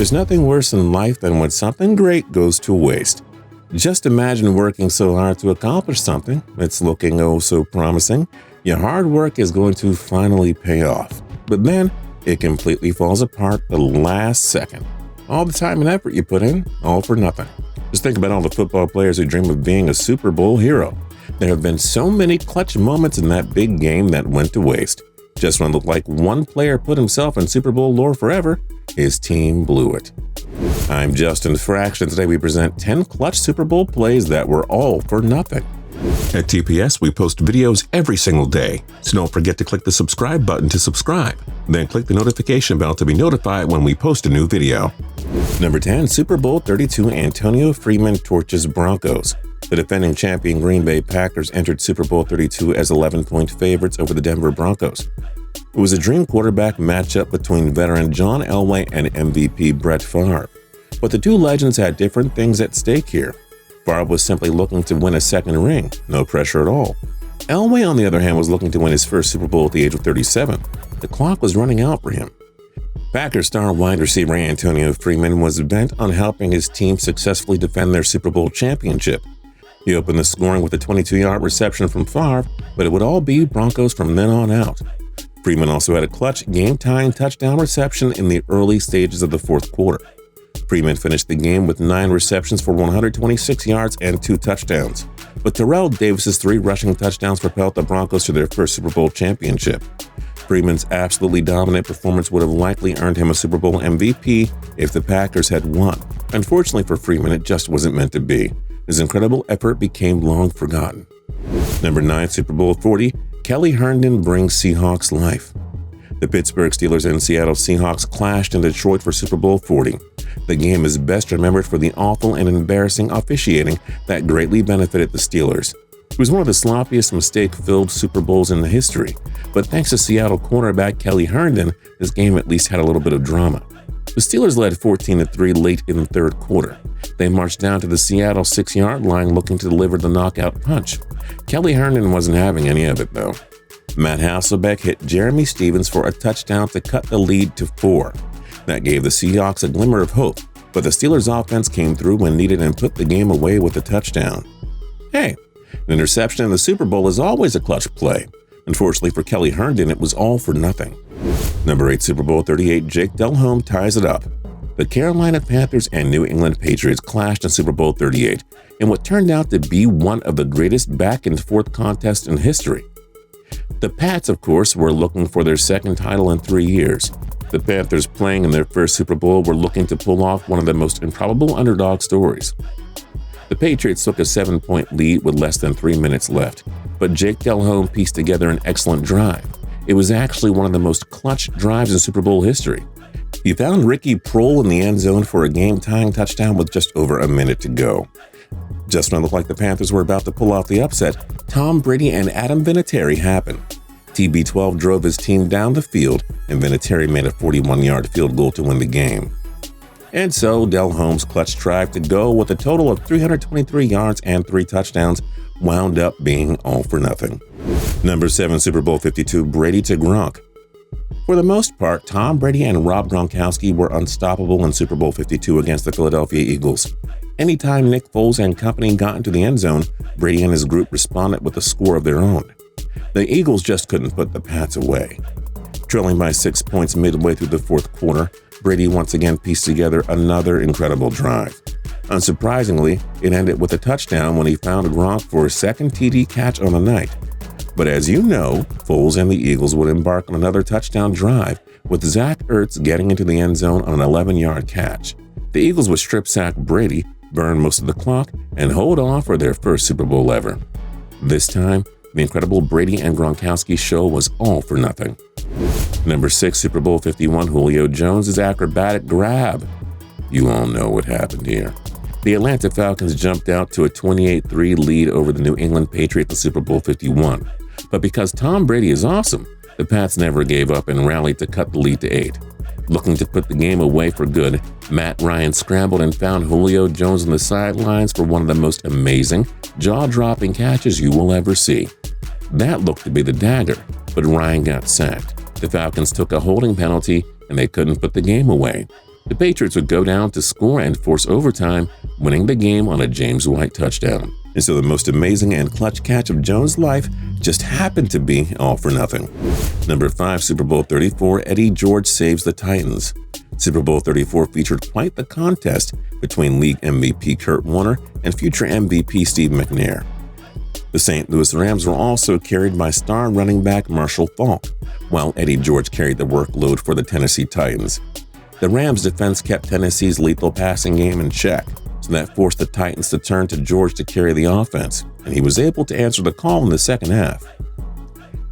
There's nothing worse in life than when something great goes to waste. Just imagine working so hard to accomplish something. It's looking oh so promising. Your hard work is going to finally pay off. But then it completely falls apart the last second. All the time and effort you put in, all for nothing. Just think about all the football players who dream of being a Super Bowl hero. There have been so many clutch moments in that big game that went to waste. Just when it looked like one player put himself in Super Bowl lore forever, his team blew it. I'm Justin Fraction. Today we present 10 clutch Super Bowl plays that were all for nothing. At TPS, we post videos every single day, so don't forget to click the subscribe button to subscribe. Then click the notification bell to be notified when we post a new video. Number 10, Super Bowl 32, Antonio Freeman torches Broncos. The defending champion Green Bay Packers entered Super Bowl 32 as 11-point favorites over the Denver Broncos. It was a dream quarterback matchup between veteran John Elway and MVP Brett Favre. But the two legends had different things at stake here. Favre was simply looking to win a second ring, no pressure at all. Elway, on the other hand, was looking to win his first Super Bowl at the age of 37. The clock was running out for him. Packers star wide receiver Antonio Freeman was bent on helping his team successfully defend their Super Bowl championship. He opened the scoring with a 22-yard reception from Favre, but it would all be Broncos from then on out. Freeman also had a clutch, game-tying touchdown reception in the early stages of the fourth quarter. Freeman finished the game with 9 receptions for 126 yards and 2 touchdowns. But Terrell Davis's 3 rushing touchdowns propelled the Broncos to their first Super Bowl championship. Freeman's absolutely dominant performance would have likely earned him a Super Bowl MVP if the Packers had won. Unfortunately for Freeman, it just wasn't meant to be. His incredible effort became long forgotten. Number 9, Super Bowl 40, Kelly Herndon brings Seahawks life. The Pittsburgh Steelers and Seattle Seahawks clashed in Detroit for Super Bowl 40. The game is best remembered for the awful and embarrassing officiating that greatly benefited the Steelers. It was one of the sloppiest mistake-filled Super Bowls in the history, but thanks to Seattle cornerback Kelly Herndon, this game at least had a little bit of drama. The Steelers led 14-3 late in the third quarter. They marched down to the Seattle 6-yard line looking to deliver the knockout punch. Kelly Herndon wasn't having any of it, though. Matt Hasselbeck hit Jeremy Stevens for a touchdown to cut the lead to 4. That gave the Seahawks a glimmer of hope, but the Steelers' offense came through when needed and put the game away with a touchdown. Hey, an interception in the Super Bowl is always a clutch play. Unfortunately for Kelly Herndon, it was all for nothing. Number 8, Super Bowl 38, Jake Delhomme ties it up. The Carolina Panthers and New England Patriots clashed in Super Bowl 38 in what turned out to be one of the greatest back-and-forth contests in history. The Pats, of course, were looking for their second title in 3 years. The Panthers, playing in their first Super Bowl, were looking to pull off one of the most improbable underdog stories. The Patriots took a 7-point lead with less than 3 minutes left, but Jake Delhomme pieced together an excellent drive. It was actually one of the most clutch drives in Super Bowl history. He found Ricky Proehl in the end zone for a game-tying touchdown with just over a minute to go. Just when it looked like the Panthers were about to pull off the upset, Tom Brady and Adam Vinatieri happened. TB12 drove his team down the field, and Vinatieri made a 41-yard field goal to win the game. And so, Delhomme's clutch drive to go with a total of 323 yards and 3 touchdowns wound up being all for nothing. Number 7, Super Bowl 52, Brady to Gronk. For the most part, Tom Brady and Rob Gronkowski were unstoppable in Super Bowl 52 against the Philadelphia Eagles. Anytime Nick Foles and company got into the end zone, Brady and his group responded with a score of their own. The Eagles just couldn't put the Pats away. Trailing by 6 points midway through the fourth quarter, Brady once again pieced together another incredible drive. Unsurprisingly, it ended with a touchdown when he found Gronk for his second TD catch on the night. But as you know, Foles and the Eagles would embark on another touchdown drive, with Zach Ertz getting into the end zone on an 11-yard catch. The Eagles would strip sack Brady, burn most of the clock, and hold off for their first Super Bowl ever. This time, the incredible Brady and Gronkowski show was all for nothing. Number 6, Super Bowl 51, Julio Jones' acrobatic grab. You all know what happened here. The Atlanta Falcons jumped out to a 28-3 lead over the New England Patriots in Super Bowl 51. But because Tom Brady is awesome, the Pats never gave up and rallied to cut the lead to 8. Looking to put the game away for good, Matt Ryan scrambled and found Julio Jones on the sidelines for one of the most amazing, jaw-dropping catches you will ever see. That looked to be the dagger, but Ryan got sacked. The Falcons took a holding penalty, and they couldn't put the game away. The Patriots would go down to score and force overtime, winning the game on a James White touchdown. And so the most amazing and clutch catch of Jones' life just happened to be all for nothing. Number 5, Super Bowl 34, Eddie George saves the Titans. Super Bowl 34 featured quite the contest between league MVP Kurt Warner and future MVP Steve McNair. The St. Louis Rams were also carried by star running back Marshall Faulk, while Eddie George carried the workload for the Tennessee Titans. The Rams' defense kept Tennessee's lethal passing game in check, so that forced the Titans to turn to George to carry the offense, and he was able to answer the call in the second half.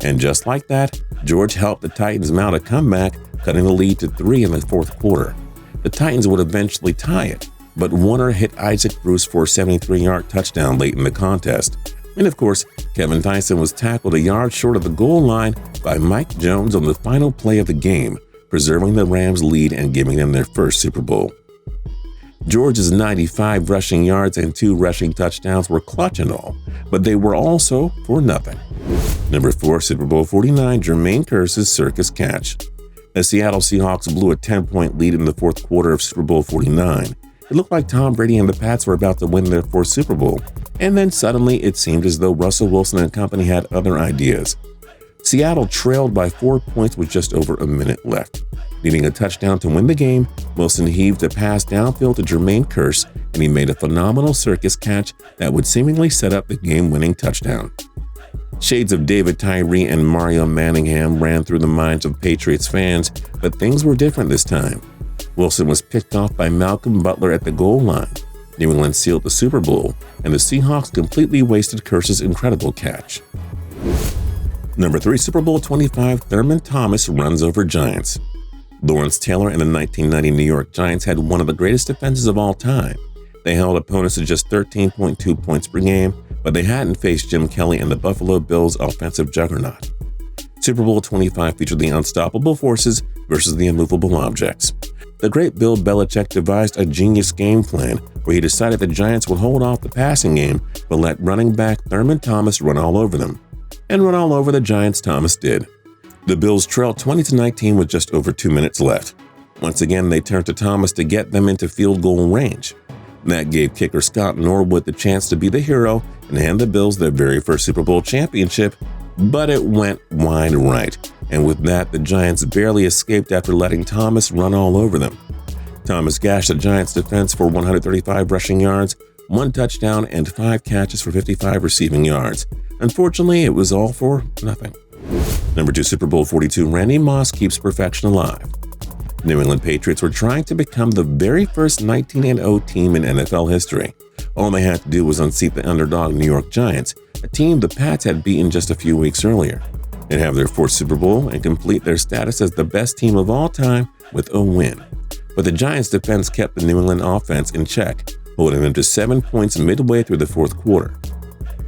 And just like that, George helped the Titans mount a comeback, cutting the lead to 3 in the fourth quarter. The Titans would eventually tie it, but Warner hit Isaac Bruce for a 73-yard touchdown late in the contest. And of course, Kevin Tyson was tackled a yard short of the goal line by Mike Jones on the final play of the game, preserving the Rams' lead and giving them their first Super Bowl. George's 95 rushing yards and 2 rushing touchdowns were clutch and all, but they were also for nothing. Number 4, Super Bowl 49, Jermaine Kearse's circus catch. The Seattle Seahawks blew a 10-point lead in the fourth quarter of Super Bowl 49. It looked like Tom Brady and the Pats were about to win their 4th Super Bowl, and then suddenly it seemed as though Russell Wilson and company had other ideas. Seattle trailed by 4 points with just over a minute left. Needing a touchdown to win the game, Wilson heaved a pass downfield to Jermaine Kearse, and he made a phenomenal circus catch that would seemingly set up the game-winning touchdown. Shades of David Tyree and Mario Manningham ran through the minds of Patriots fans, but things were different this time. Wilson was picked off by Malcolm Butler at the goal line. New England sealed the Super Bowl, and the Seahawks completely wasted Kearse's incredible catch. Number 3, Super Bowl 25, Thurman Thomas runs over Giants. Lawrence Taylor and the 1990 New York Giants had one of the greatest defenses of all time. They held opponents to just 13.2 points per game, but they hadn't faced Jim Kelly and the Buffalo Bills' offensive juggernaut. Super Bowl 25 featured the unstoppable forces versus the immovable objects. The great Bill Belichick devised a genius game plan where he decided the Giants would hold off the passing game but let running back Thurman Thomas run all over them. And run all over the Giants Thomas did. The Bills trailed 20-19 with just over 2 minutes left. Once again, they turned to Thomas to get them into field goal range. That gave kicker Scott Norwood the chance to be the hero and hand the Bills their very first Super Bowl championship, but it went wide right. And with that, the Giants barely escaped after letting Thomas run all over them. Thomas gashed the Giants' defense for 135 rushing yards, 1 touchdown, and 5 catches for 55 receiving yards. Unfortunately, it was all for nothing. Number 2, Super Bowl 42, Randy Moss keeps perfection alive. New England Patriots were trying to become the very first 19-0 team in NFL history. All they had to do was unseat the underdog New York Giants, a team the Pats had beaten just a few weeks earlier. They'd have their 4th Super Bowl and complete their status as the best team of all time with a win. But the Giants' defense kept the New England offense in check, holding them to 7 points midway through the fourth quarter.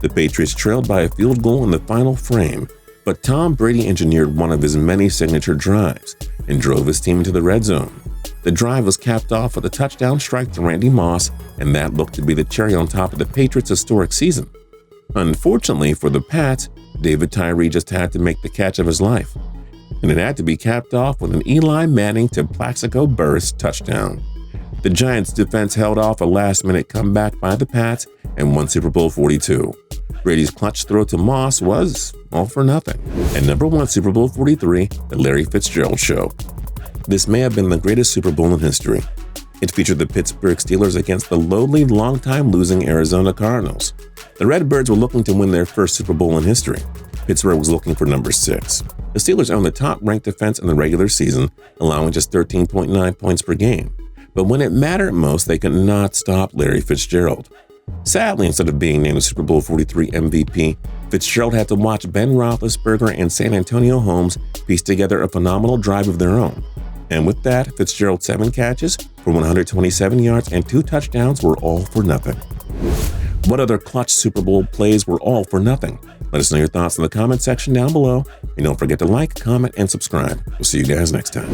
The Patriots trailed by a field goal in the final frame, but Tom Brady engineered one of his many signature drives and drove his team into the red zone. The drive was capped off with a touchdown strike to Randy Moss, and that looked to be the cherry on top of the Patriots' historic season. Unfortunately for the Pats, David Tyree just had to make the catch of his life, and it had to be capped off with an Eli Manning to Plaxico Burress touchdown. The Giants' defense held off a last-minute comeback by the Pats and won Super Bowl 42. Brady's clutch throw to Moss was all for nothing. And number 1, Super Bowl 43, The Larry Fitzgerald Show. This may have been the greatest Super Bowl in history. It featured the Pittsburgh Steelers against the lowly, long-time losing Arizona Cardinals. The Redbirds were looking to win their first Super Bowl in history. Pittsburgh was looking for number 6. The Steelers owned the top-ranked defense in the regular season, allowing just 13.9 points per game. But when it mattered most, they could not stop Larry Fitzgerald. Sadly, instead of being named the Super Bowl 43 MVP, Fitzgerald had to watch Ben Roethlisberger and San Antonio Holmes piece together a phenomenal drive of their own. And with that, Fitzgerald's 7 catches for 127 yards and 2 touchdowns were all for nothing. What other clutch Super Bowl plays were all for nothing? Let us know your thoughts in the comment section down below. And don't forget to like, comment, and subscribe. We'll see you guys next time.